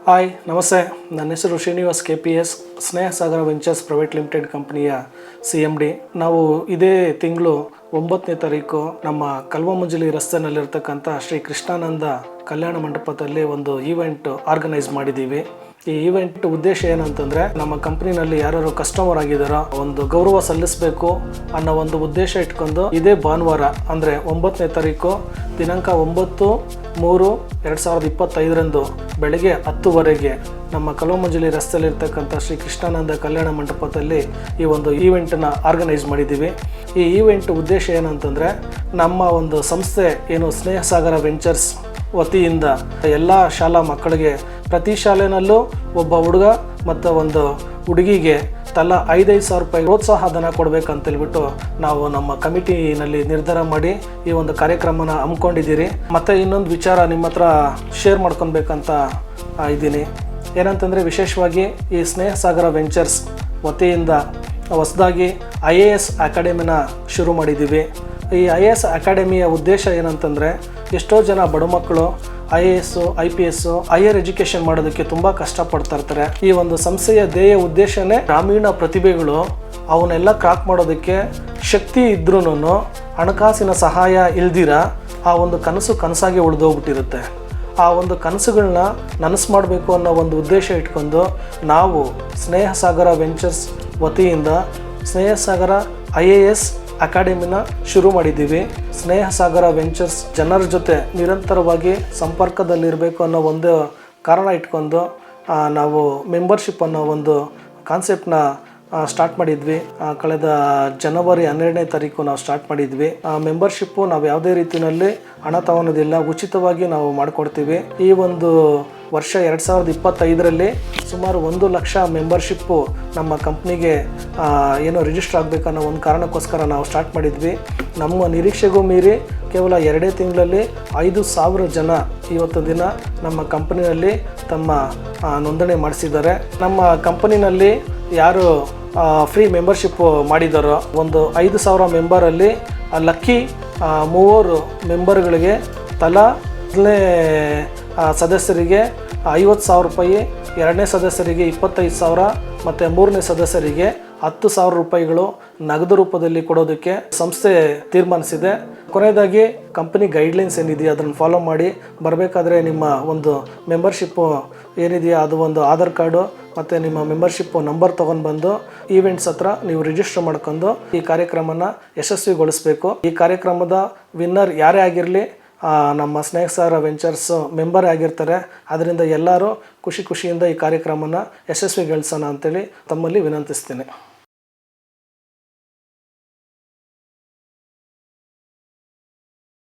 Hi ನಮಸ್ತೆ. ನನ್ನ ಹೆಸರು ಶ್ರೀನಿವಾಸ್ KPS, ಸ್ನೇಹ ಸಾಗರ ವೆಂಚರ್ಸ್ ಪ್ರೈವೇಟ್ ಲಿಮಿಟೆಡ್ ಕಂಪನಿಯ CMD. ನಾವು ಇದೇ ತಿಂಗಳು 9ನೇ ತಾರೀಕು ನಮ್ಮ ಕಲ್ವಮಂಜಲಿ ರಸ್ತೆಯಲ್ಲಿರ್ತಕ್ಕಂಥ ಶ್ರೀ ಕೃಷ್ಣಾನಂದ ಕಲ್ಯಾಣ ಮಂಟಪದಲ್ಲಿ ಒಂದು ಈವೆಂಟ್ ಆರ್ಗನೈಸ್ ಮಾಡಿದ್ದೀವಿ. ಈ ಈವೆಂಟ್ ಉದ್ದೇಶ ಏನಂತಂದರೆ, ನಮ್ಮ ಕಂಪ್ನಿನಲ್ಲಿ ಯಾರು ಕಸ್ಟಮರ್ ಆಗಿದ್ದಾರೋ ಒಂದು ಗೌರವ ಸಲ್ಲಿಸಬೇಕು ಅನ್ನೋ ಒಂದು ಉದ್ದೇಶ ಇಟ್ಕೊಂಡು ಇದೇ ಭಾನುವಾರ ಅಂದರೆ 9ನೇ ತಾರೀಕು ದಿನಾಂಕ 9/3/2025 ಬೆಳಗ್ಗೆ 10 ನಮ್ಮ ಕಲ್ವಮಂಜಲಿ ರಸ್ತೆಯಲ್ಲಿರ್ತಕ್ಕಂಥ ಶ್ರೀ ಕೃಷ್ಣಾನಂದ ಕಲ್ಯಾಣ ಮಂಟಪದಲ್ಲಿ ಈ ಒಂದು ಈವೆಂಟನ್ನು ಆರ್ಗನೈಸ್ ಮಾಡಿದ್ದೀವಿ. ಈ ಈವೆಂಟ್ ಉದ್ದೇಶ ಏನಂತಂದರೆ, ನಮ್ಮ ಒಂದು ಸಂಸ್ಥೆ ಏನು ಸ್ನೇಹ ಸಾಗರ ವೆಂಚರ್ಸ್ ವತಿಯಿಂದ ಎಲ್ಲ ಶಾಲಾ ಮಕ್ಕಳಿಗೆ ಪ್ರತಿ ಶಾಲೆಯಲ್ಲೂ ಒಬ್ಬ ಹುಡುಗ ಮತ್ತು ಒಂದು ಹುಡುಗಿಗೆ ತಲಾ 5,000 ರೂಪಾಯಿ ಪ್ರೋತ್ಸಾಹ ಧನ ಕೊಡಬೇಕಂತೇಳ್ಬಿಟ್ಟು ನಾವು ನಮ್ಮ ಕಮಿಟಿನಲ್ಲಿ ನಿರ್ಧಾರ ಮಾಡಿ ಈ ಒಂದು ಕಾರ್ಯಕ್ರಮನ ಹಮ್ಮಿಕೊಂಡಿದ್ದೀರಿ. ಮತ್ತು ಇನ್ನೊಂದು ವಿಚಾರ ನಿಮ್ಮ ಹತ್ರ ಶೇರ್ ಮಾಡ್ಕೊಬೇಕಂತ ಇದ್ದೀನಿ. ಏನಂತಂದರೆ, ವಿಶೇಷವಾಗಿ ಈ ಸ್ನೇಹ ಸಾಗರ ವೆಂಚರ್ಸ್ ವತಿಯಿಂದ ಹೊಸದಾಗಿ IAS ಅಕಾಡೆಮಿನ ಶುರು ಮಾಡಿದ್ದೀವಿ. ಈ IAS ಅಕಾಡೆಮಿಯ ಉದ್ದೇಶ ಏನಂತಂದರೆ, ಎಷ್ಟೋ ಜನ ಬಡ ಮಕ್ಕಳು IAS, IPS, ಹೈಯರ್ ಎಜುಕೇಷನ್ ಮಾಡೋದಕ್ಕೆ ತುಂಬ ಕಷ್ಟಪಡ್ತಾ ಇರ್ತಾರೆ. ಈ ಒಂದು ಸಂಸ್ಥೆಯ ಧ್ಯೇಯ ಉದ್ದೇಶನೇ ಗ್ರಾಮೀಣ ಪ್ರತಿಭೆಗಳು ಅವನ್ನೆಲ್ಲ ಕ್ರಾಕ್ ಮಾಡೋದಕ್ಕೆ ಶಕ್ತಿ ಇದ್ರೂ ಹಣಕಾಸಿನ ಸಹಾಯ ಇಲ್ದಿರ ಆ ಒಂದು ಕನಸಾಗಿ ಉಳಿದೋಗ್ಬಿಟ್ಟಿರುತ್ತೆ. ಆ ಒಂದು ಕನಸುಗಳನ್ನ ನನಸು ಮಾಡಬೇಕು ಅನ್ನೋ ಒಂದು ಉದ್ದೇಶ ಇಟ್ಕೊಂಡು ನಾವು ಸ್ನೇಹ ಸಾಗರ ವೆಂಚರ್ಸ್ ವತಿಯಿಂದ ಸ್ನೇಹ ಸಾಗರ IAS ಅಕಾಡೆಮಿನ ಶುರು ಮಾಡಿದ್ದೀವಿ. ಸ್ನೇಹ ಸಾಗರ ವೆಂಚರ್ಸ್ ಜನರ ಜೊತೆ ನಿರಂತರವಾಗಿ ಸಂಪರ್ಕದಲ್ಲಿರಬೇಕು ಅನ್ನೋ ಒಂದು ಕಾರಣ ಇಟ್ಕೊಂಡು ನಾವು ಮೆಂಬರ್ಶಿಪ್ ಅನ್ನೋ ಒಂದು ಕಾನ್ಸೆಪ್ಟನ್ನ ಸ್ಟಾರ್ಟ್ ಮಾಡಿದ್ವಿ. ಕಳೆದ ಜನವರಿ 12ನೇ ತಾರೀಕು ನಾವು ಸ್ಟಾರ್ಟ್ ಮಾಡಿದ್ವಿ. ಮೆಂಬರ್ಶಿಪ್ಪು ನಾವು ಯಾವುದೇ ರೀತಿಯಲ್ಲಿ ಹಣ ತಗೊಳೋದಿಲ್ಲ, ಉಚಿತವಾಗಿ ನಾವು ಮಾಡಿಕೊಡ್ತೀವಿ. ಈ ಒಂದು ವರ್ಷ 2025ರಲ್ಲಿ ಸುಮಾರು 1 ಲಕ್ಷ ಮೆಂಬರ್ಶಿಪ್ಪು ನಮ್ಮ ಕಂಪ್ನಿಗೆ ಏನೋ ರಿಜಿಸ್ಟರ್ ಆಗಬೇಕನ್ನೋ ಒಂದು ಕಾರಣಕ್ಕೋಸ್ಕರ ನಾವು ಸ್ಟಾರ್ಟ್ ಮಾಡಿದ್ವಿ. ನಮ್ಮ ನಿರೀಕ್ಷೆಗೂ ಮೀರಿ ಕೇವಲ 2 ತಿಂಗಳಲ್ಲಿ 5,000 ಜನ ಇವತ್ತು ದಿನ ನಮ್ಮ ಕಂಪನಿನಲ್ಲಿ ತಮ್ಮ ನೋಂದಣಿ ಮಾಡಿಸಿದ್ದಾರೆ. ನಮ್ಮ ಕಂಪನಿನಲ್ಲಿ ಯಾರು ಫ್ರೀ ಮೆಂಬರ್ಶಿಪ್ಪು ಮಾಡಿದಾರೋ ಒಂದು 5,000 ಮೆಂಬರಲ್ಲಿ ಲಕ್ಕಿ 3 ಮೆಂಬರ್ಗಳಿಗೆ ತಲಾ ಮೊದಲನೇ ಸದಸ್ಯರಿಗೆ 50,000 ರೂಪಾಯಿ, 2ನೇ ಸದಸ್ಯರಿಗೆ 25,000 ಮತ್ತು 3ನೇ ಸದಸ್ಯರಿಗೆ 10,000 ರೂಪಾಯಿಗಳು ನಗದು ರೂಪದಲ್ಲಿ ಕೊಡೋದಕ್ಕೆ ಸಂಸ್ಥೆ ತೀರ್ಮಾನಿಸಿದೆ. ಕೊನೆಯದಾಗಿ ಕಂಪನಿ ಗೈಡ್ಲೈನ್ಸ್ ಏನಿದೆಯೋ ಅದನ್ನು ಫಾಲೋ ಮಾಡಿ ಬರಬೇಕಾದ್ರೆ ನಿಮ್ಮ ಒಂದು ಮೆಂಬರ್ಶಿಪ್ಪು ಏನಿದೆಯೋ ಅದು ಒಂದು ಆಧಾರ್ ಕಾರ್ಡು ಮತ್ತು ನಿಮ್ಮ ಮೆಂಬರ್ಶಿಪ್ಪು ನಂಬರ್ ತೊಗೊಂಡು ಬಂದು ಈವೆಂಟ್ಸ್ ಹತ್ರ ನೀವು ರಿಜಿಸ್ಟರ್ ಮಾಡ್ಕೊಂಡು ಈ ಕಾರ್ಯಕ್ರಮನ ಯಶಸ್ವಿಗೊಳಿಸಬೇಕು. ಈ ಕಾರ್ಯಕ್ರಮದ ವಿನ್ನರ್ ಯಾರೇ ಆಗಿರಲಿ ನಮ್ಮ ಸ್ನೇಹ ಸಾಗರ ವೆಂಚರ್ಸ್ ಮೆಂಬರ್ ಆಗಿರ್ತಾರೆ. ಅದರಿಂದ ಎಲ್ಲರೂ ಖುಷಿಯಿಂದ ಈ ಕಾರ್ಯಕ್ರಮನ ಯಶಸ್ವಿಗೊಳಿಸೋಣ ಅಂತೇಳಿ ತಮ್ಮಲ್ಲಿ ವಿನಂತಿಸ್ತೀನಿ.